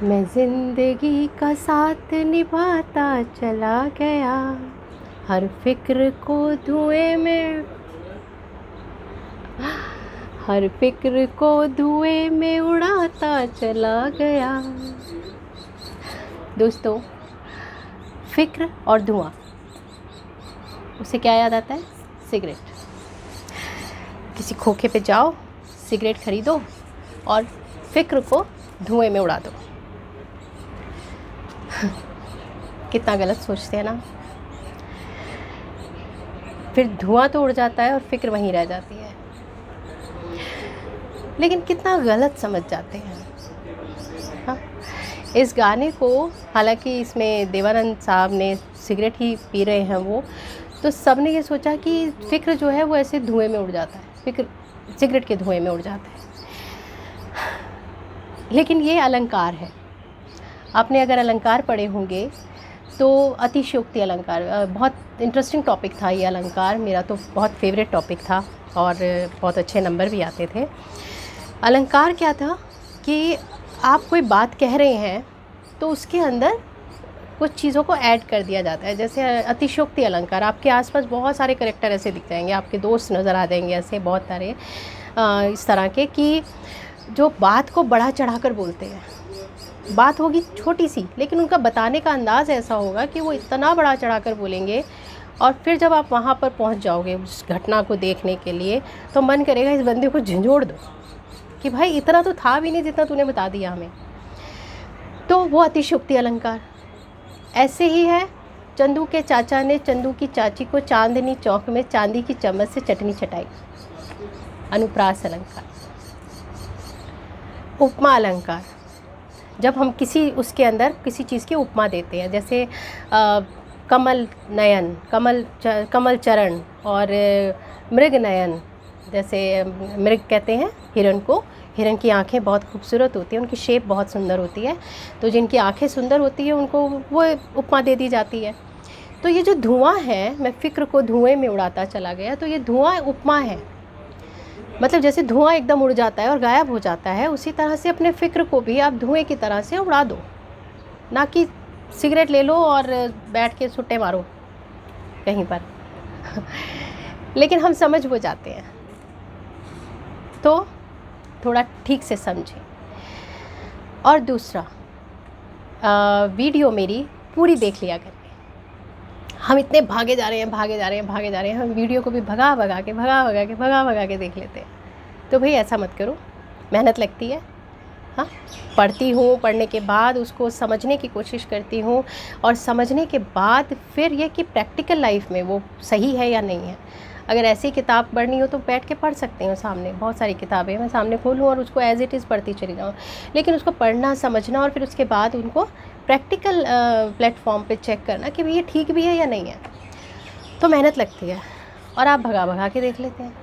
मैं जिंदगी का साथ निभाता चला गया, हर फिक्र को धुएं में हर फिक्र को धुएं में उड़ाता चला गया। दोस्तों, फिक्र और धुआं, उसे क्या याद आता है? सिगरेट। किसी खोखे पे जाओ, सिगरेट खरीदो और फिक्र को धुएं में उड़ा दो। कितना गलत सोचते हैं ना। फिर धुआं तो उड़ जाता है और फिक्र वहीं रह जाती है, लेकिन कितना गलत समझ जाते हैं। हाँ, इस गाने को, हालांकि इसमें देवानंद साहब ने सिगरेट ही पी रहे हैं वो, तो सब ने ये सोचा कि फिक्र जो है वो ऐसे धुएं में उड़ जाता है, फिक्र सिगरेट के धुएं में उड़ जाता है। लेकिन ये अलंकार है। आपने अगर अलंकार पढ़े होंगे तो अतिशयोक्ति अलंकार, बहुत इंटरेस्टिंग टॉपिक था ये अलंकार। मेरा तो बहुत फेवरेट टॉपिक था और बहुत अच्छे नंबर भी आते थे। अलंकार क्या था कि आप कोई बात कह रहे हैं तो उसके अंदर कुछ चीज़ों को ऐड कर दिया जाता है। जैसे अतिशयोक्ति अलंकार, आपके आसपास बहुत सारे करेक्टर ऐसे दिख जाएंगे, आपके दोस्त नज़र आ जाएंगे ऐसे बहुत सारे इस तरह के, कि जो बात को बढ़ा चढ़ा कर बोलते हैं। बात होगी छोटी सी, लेकिन उनका बताने का अंदाज़ ऐसा होगा कि वो इतना बढ़ा चढ़ा कर बोलेंगे, और फिर जब आप वहाँ पर पहुँच जाओगे उस घटना को देखने के लिए, तो मन करेगा इस बंदे को झंझोड़ दो कि भाई इतना तो था भी नहीं जितना तूने बता दिया हमें। तो वो अतिशयोक्ति अलंकार। ऐसे ही है, चंदू के चाचा ने चंदू की चाची को चांदनी चौक में चांदी की चम्मच से चटनी चटाई, अनुप्रास अलंकार। उपमा अलंकार, जब हम किसी उसके अंदर किसी चीज़ की उपमा देते हैं, जैसे कमल नयन, कमल चरण और मृग नयन। जैसे मृग कहते हैं हिरण को, हिरण की आंखें बहुत खूबसूरत होती हैं, उनकी शेप बहुत सुंदर होती है, तो जिनकी आंखें सुंदर होती है उनको वो उपमा दे दी जाती है। तो ये जो धुआं है, मैं फिक्र को धुएं में उड़ाता चला गया, तो ये धुआं उपमा है। मतलब जैसे धुआं एकदम उड़ जाता है और गायब हो जाता है, उसी तरह से अपने फिक्र को भी आप धुएं की तरह से उड़ा दो। ना कि सिगरेट ले लो और बैठ के सुट्टे मारो कहीं पर। लेकिन हम समझ वो जाते हैं, तो थोड़ा ठीक से समझें। और दूसरा, वीडियो मेरी पूरी देख लिया करें। हम इतने भागे जा रहे हैं, हम वीडियो को भी भगा भगा के देख लेते हैं। तो भाई ऐसा मत करो, मेहनत लगती है। हाँ, पढ़ती हूँ, पढ़ने के बाद उसको समझने की कोशिश करती हूँ, और समझने के बाद फिर ये कि प्रैक्टिकल लाइफ में वो सही है या नहीं है। अगर ऐसी किताब पढ़नी हो तो बैठ के पढ़ सकते हो, सामने बहुत सारी किताबें मैं सामने खोलूँ और उसको एज इट इज़ पढ़ती चली जाऊँ। लेकिन उसको पढ़ना, समझना और फिर उसके बाद उनको प्रैक्टिकल प्लेटफॉर्म पे चेक करना कि भाई ये ठीक भी है या नहीं है, तो मेहनत लगती है और आप भगा भगा के देख लेते हैं।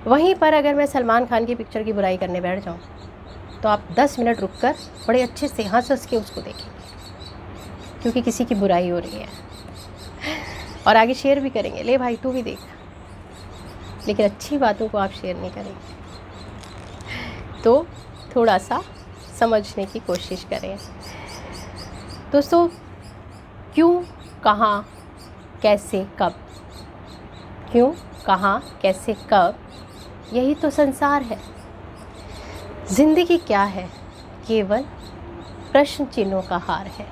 वहीं पर अगर मैं सलमान खान की पिक्चर की बुराई करने बैठ जाऊँ तो आप 10 मिनट रुक कर बड़े अच्छे से हंस के उसको देखेंगे, क्योंकि किसी की बुराई हो रही है, और आगे शेयर भी करेंगे, ले भाई तू भी देख। लेकिन अच्छी बातों को आप शेयर नहीं करेंगे। तो थोड़ा सा समझने की कोशिश करें। दोस्तों, क्यों, कहाँ, कैसे, कब, क्यों, कहाँ, कैसे, कब, यही तो संसार है। जिंदगी क्या है? केवल प्रश्न चिन्हों का हार है।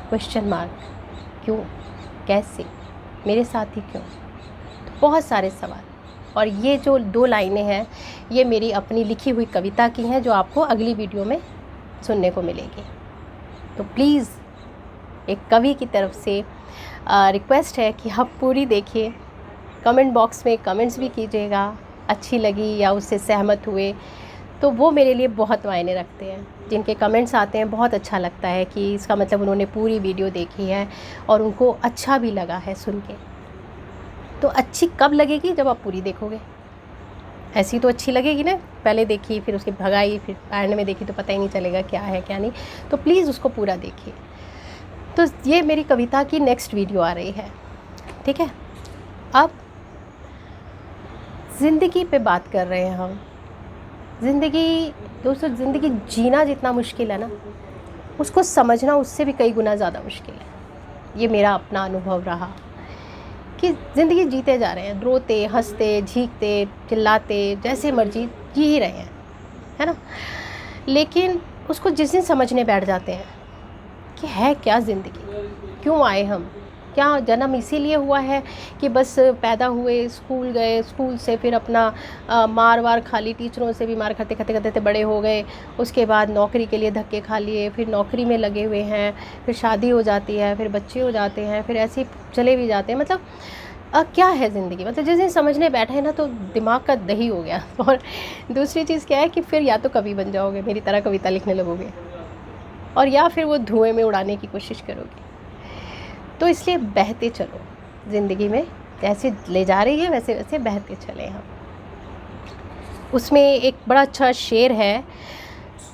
क्वेश्चन मार्क, क्यों, कैसे, मेरे साथ ही क्यों, तो बहुत सारे सवाल। और ये जो 2 लाइनें हैं, ये मेरी अपनी लिखी हुई कविता की हैं, जो आपको अगली वीडियो में सुनने को मिलेगी। तो प्लीज़ एक कवि की तरफ से रिक्वेस्ट है कि आप पूरी देखिए। कमेंट बॉक्स में कमेंट्स भी कीजिएगा, अच्छी लगी या उससे सहमत हुए, तो वो मेरे लिए बहुत मायने रखते हैं। जिनके कमेंट्स आते हैं बहुत अच्छा लगता है कि इसका मतलब उन्होंने पूरी वीडियो देखी है और उनको अच्छा भी लगा है सुन के। तो अच्छी कब लगेगी? जब आप पूरी देखोगे। ऐसी तो अच्छी लगेगी ना, पहले देखी फिर उसके भगाई फिर एंड में देखी तो पता ही नहीं चलेगा क्या है क्या नहीं। तो प्लीज़ उसको पूरा देखिए। तो ये मेरी कविता की नेक्स्ट वीडियो आ रही है, ठीक है। अब ज़िंदगी पे बात कर रहे हैं हम, ज़िंदगी दोस्तों, ज़िंदगी जीना जितना मुश्किल है ना, उसको समझना उससे भी कई गुना ज़्यादा मुश्किल है। ये मेरा अपना अनुभव रहा कि ज़िंदगी जीते जा रहे हैं, रोते हंसते झींकते चिल्लाते जैसे मर्जी जी ही रहे हैं, है ना। लेकिन उसको जिस दिन समझने बैठ जाते हैं कि है क्या ज़िंदगी, क्यों आए हम, क्या जन्म इसीलिए हुआ है कि बस पैदा हुए, स्कूल गए, स्कूल से फिर अपना मार वार खा ली, टीचरों से भी मार खाते खाते खाते बड़े हो गए, उसके बाद नौकरी के लिए धक्के खा लिए, फिर नौकरी में लगे हुए हैं, फिर शादी हो जाती है, फिर बच्चे हो जाते हैं, फिर ऐसे ही चले भी जाते हैं। मतलब क्या है ज़िंदगी, मतलब जिस दिन समझने बैठे हैं ना तो दिमाग का दही हो गया। और दूसरी चीज़ क्या है कि फिर या तो कवि बन जाओगे, मेरी तरह कविता लिखने लगोगे, और या फिर वो धुएं में उड़ाने की कोशिश करोगे। तो इसलिए बहते चलो ज़िंदगी में, जैसे ले जा रही है वैसे वैसे बहते चले हम। उसमें एक बड़ा अच्छा शेर है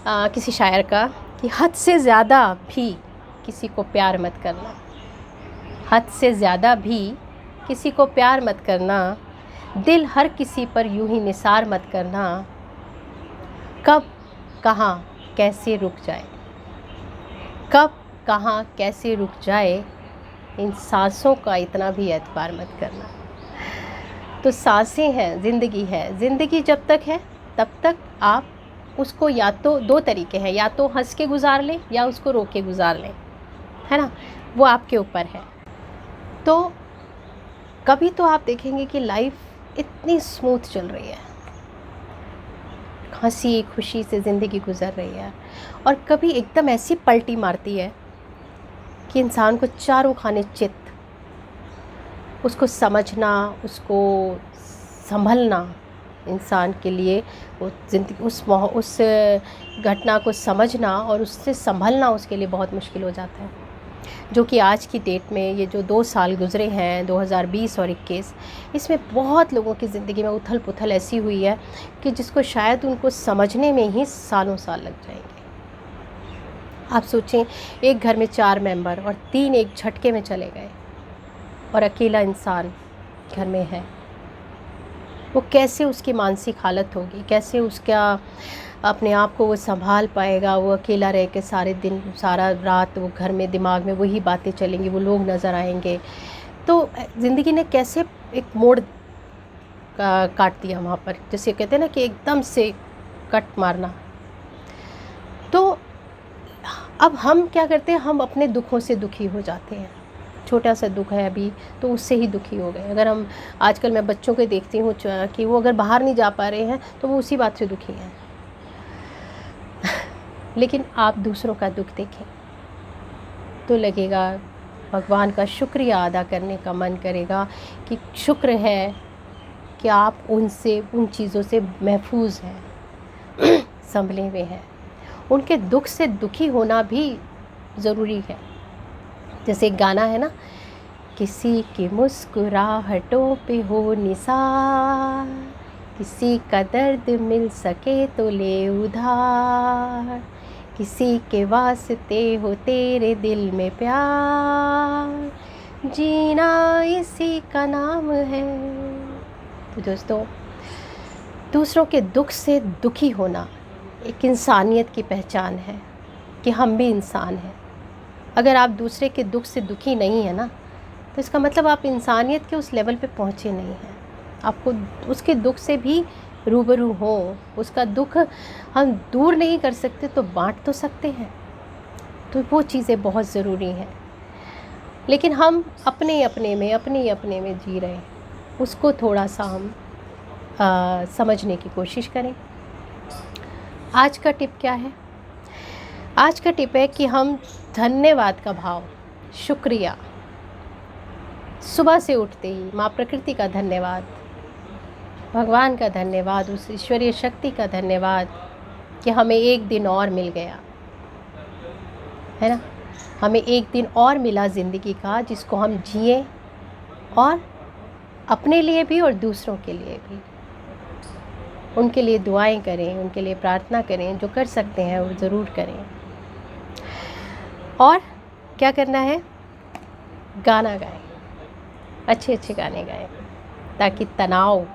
किसी शायर का कि हद से ज़्यादा भी किसी को प्यार मत करना, हद से ज़्यादा भी किसी को प्यार मत करना, दिल हर किसी पर यूं ही निसार मत करना, कब कहाँ कैसे रुक जाए, कब कहाँ कैसे रुक जाए, इन सांसों का इतना भी एतबार मत करना। तो सांसें हैं, ज़िंदगी है, ज़िंदगी जब तक है तब तक आप उसको, या तो दो तरीके हैं, या तो हंस के गुजार लें या उसको रो के गुजार लें, है ना, वो आपके ऊपर है। तो कभी तो आप देखेंगे कि लाइफ इतनी स्मूथ चल रही है, हंसी खुशी से ज़िंदगी गुजर रही है, और कभी एकदम ऐसी पलटी मारती है कि इंसान को चारों खाने चित, उसको समझना, उसको संभलना इंसान के लिए, वो ज़िंदगी उस घटना को समझना और उससे संभलना उसके लिए बहुत मुश्किल हो जाता है। जो कि आज की डेट में ये जो 2 साल गुज़रे हैं 2020 और 21, इसमें बहुत लोगों की ज़िंदगी में उथल पुथल ऐसी हुई है कि जिसको शायद उनको समझने में ही सालों साल लग जाएंगे। आप सोचें, एक घर में 4 मेंबर और 3 एक झटके में चले गए, और अकेला इंसान घर में है, वो कैसे उसकी मानसिक हालत होगी, कैसे उसका अपने आप को वो संभाल पाएगा। वो अकेला रह के सारे दिन सारा रात वो घर में दिमाग में वही बातें चलेंगी, वो लोग नज़र आएंगे। तो ज़िंदगी ने कैसे एक मोड़ काट दिया वहाँ पर, जैसे कहते हैं ना कि एकदम से कट मारना। तो अब हम क्या करते हैं, हम अपने दुखों से दुखी हो जाते हैं। छोटा सा दुख है अभी तो उससे ही दुखी हो गए। अगर हम आजकल मैं बच्चों को देखती हूँ कि वो अगर बाहर नहीं जा पा रहे हैं तो वो उसी बात से दुखी हैं। लेकिन आप दूसरों का दुख देखें तो लगेगा, भगवान का शुक्रिया अदा करने का मन करेगा कि शुक्र है कि आप उनसे, उन चीज़ों से महफूज हैं, संभले हुए हैं। उनके दुख से दुखी होना भी ज़रूरी है। जैसे एक गाना है ना, किसी की मुस्कुराहटों पे हो निसार, किसी का दर्द मिल सके तो ले उधार, किसी के वास्ते हो तेरे दिल में प्यार, जीना इसी का नाम है। तो दोस्तों, दूसरों के दुख से दुखी होना एक इंसानियत की पहचान है कि हम भी इंसान हैं। अगर आप दूसरे के दुख से दुखी नहीं है ना, तो इसका मतलब आप इंसानियत के उस लेवल पे पहुँचे नहीं हैं। आपको उसके दुख से भी रूबरू हो, उसका दुख हम दूर नहीं कर सकते तो बांट तो सकते हैं। तो वो चीज़ें बहुत ज़रूरी हैं। लेकिन हम अपने अपने में जी रहे हैं, उसको थोड़ा सा हम समझने की कोशिश करें। आज का टिप क्या है? आज का टिप है कि हम धन्यवाद का भाव, शुक्रिया, सुबह से उठते ही माँ प्रकृति का धन्यवाद, भगवान का धन्यवाद, उस ईश्वरीय शक्ति का धन्यवाद कि हमें एक दिन और मिल गया, है ना, हमें एक दिन और मिला ज़िंदगी का, जिसको हम जिए, और अपने लिए भी और दूसरों के लिए भी। उनके लिए दुआएं करें, उनके लिए प्रार्थना करें, जो कर सकते हैं वो ज़रूर करें। और क्या करना है? गाना गाएं, अच्छे अच्छे गाने गाएं, ताकि तनाव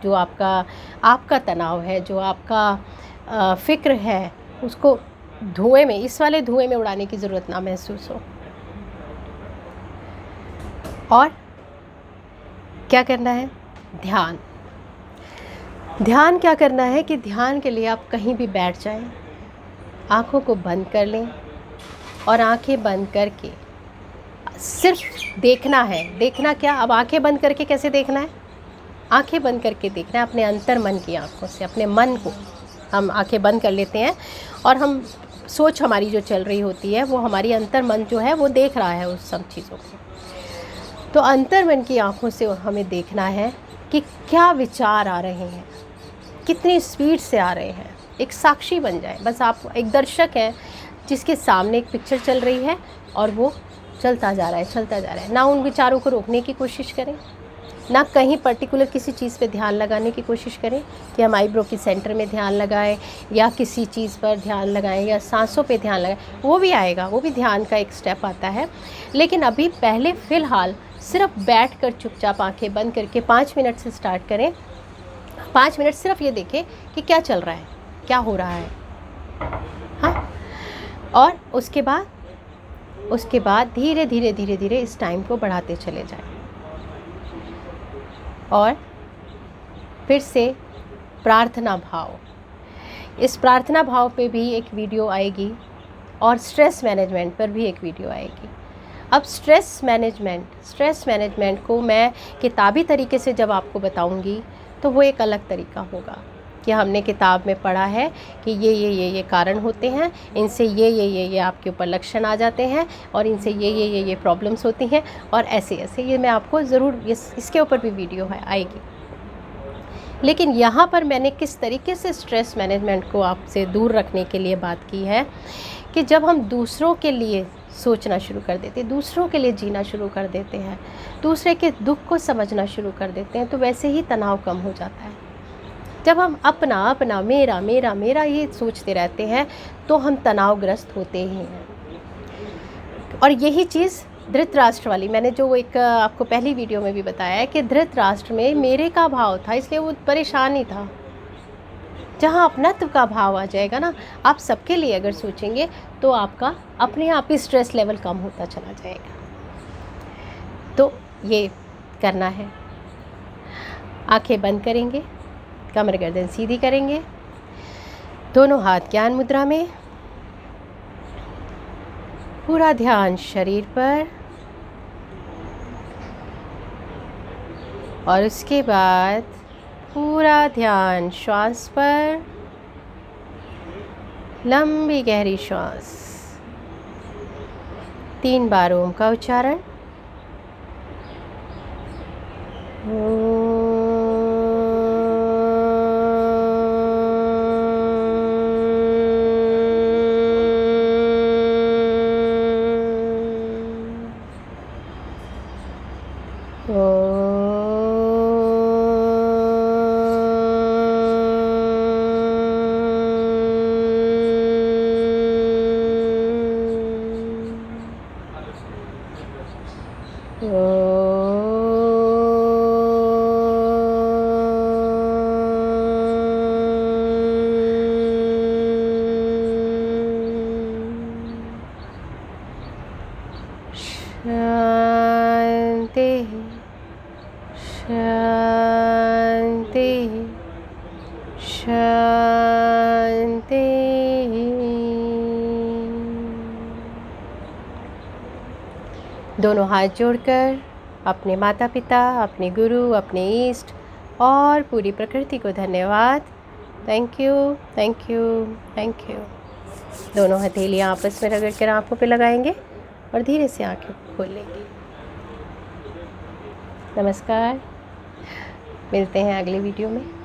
जो आपका तनाव है, जो आपका फ़िक्र है, उसको धुएं में, इस वाले धुएं में उड़ाने की ज़रूरत ना महसूस हो। और क्या करना है? ध्यान। ध्यान क्या करना है कि ध्यान के लिए आप कहीं भी बैठ जाएं, आँखों को बंद कर लें और आँखें बंद करके सिर्फ देखना है। देखना क्या? अब आँखें बंद करके कैसे देखना है? आँखें बंद करके देखना है अपने अंतर मन की आँखों से। अपने मन को हम आँखें बंद कर लेते हैं और हम सोच हमारी जो चल रही होती है वो हमारी अंतर मन जो है वो देख रहा है उस सब चीज़ों को। तो अंतर मन की आँखों से हमें देखना है कि क्या विचार आ रहे हैं, कितनी स्पीड से आ रहे हैं। एक साक्षी बन जाए, बस आप एक दर्शक हैं जिसके सामने एक पिक्चर चल रही है और वो चलता जा रहा है, चलता जा रहा है। ना उन विचारों को रोकने की कोशिश करें, ना कहीं पर्टिकुलर किसी चीज़ पे ध्यान लगाने की कोशिश करें कि हम आईब्रो के सेंटर में ध्यान लगाएं या किसी चीज़ पर ध्यान लगाएं या सांसों पे ध्यान लगाएं। वो भी आएगा, वो भी ध्यान का एक स्टेप आता है। लेकिन अभी पहले फ़िलहाल सिर्फ बैठकर चुपचाप आंखें बंद करके 5 मिनट से स्टार्ट करें। 5 मिनट सिर्फ ये देखें कि क्या चल रहा है, क्या हो रहा है। हाँ, और उसके बाद धीरे धीरे धीरे धीरे इस टाइम को बढ़ाते चले जाएं। और फिर से प्रार्थना भाव, इस प्रार्थना भाव पे भी एक वीडियो आएगी और स्ट्रेस मैनेजमेंट पर भी एक वीडियो आएगी। अब स्ट्रेस मैनेजमेंट को मैं किताबी तरीके से जब आपको बताऊंगी तो वो एक अलग तरीका होगा कि हमने किताब में पढ़ा है कि ये कारण होते हैं, इनसे ये आपके ऊपर लक्षण आ जाते हैं और इनसे ये प्रॉब्लम्स होती हैं और ऐसे ये मैं आपको ज़रूर इसके ऊपर भी वीडियो आएगी। लेकिन यहाँ पर मैंने किस तरीके से स्ट्रेस मैनेजमेंट को आपसे दूर रखने के लिए बात की है कि जब हम दूसरों के लिए सोचना शुरू कर देते हैं, दूसरों के लिए जीना शुरू कर देते हैं, दूसरे के दुख को समझना शुरू कर देते हैं, तो वैसे ही तनाव कम हो जाता है। जब हम अपना मेरा ये सोचते रहते हैं तो हम तनावग्रस्त होते ही हैं। और यही चीज़ धृतराष्ट्र वाली, मैंने जो एक आपको पहली वीडियो में भी बताया है कि धृतराष्ट्र में मेरे का भाव था, इसलिए वो परेशान ही था। जहाँ अपनत्व का भाव आ जाएगा ना, आप सबके लिए अगर सोचेंगे तो आपका अपने आप ही स्ट्रेस लेवल कम होता चला जाएगा। तो ये करना है। आंखें बंद करेंगे, कमर गर्दन सीधी करेंगे, दोनों हाथ ज्ञान मुद्रा में, पूरा ध्यान शरीर पर, और उसके बाद पूरा ध्यान श्वास पर। लंबी गहरी श्वास, 3 बार ओम का उच्चारण। शांति। दोनों हाथ जोड़कर अपने माता पिता, अपने गुरु, अपने ईष्ट और पूरी प्रकृति को धन्यवाद। Thank you, thank you, thank you. दोनों हथेलियाँ आपस में रगड़ कर आँखों पे लगाएंगे और धीरे से आँखें खोल लेंगे। नमस्कार, मिलते हैं अगली वीडियो में।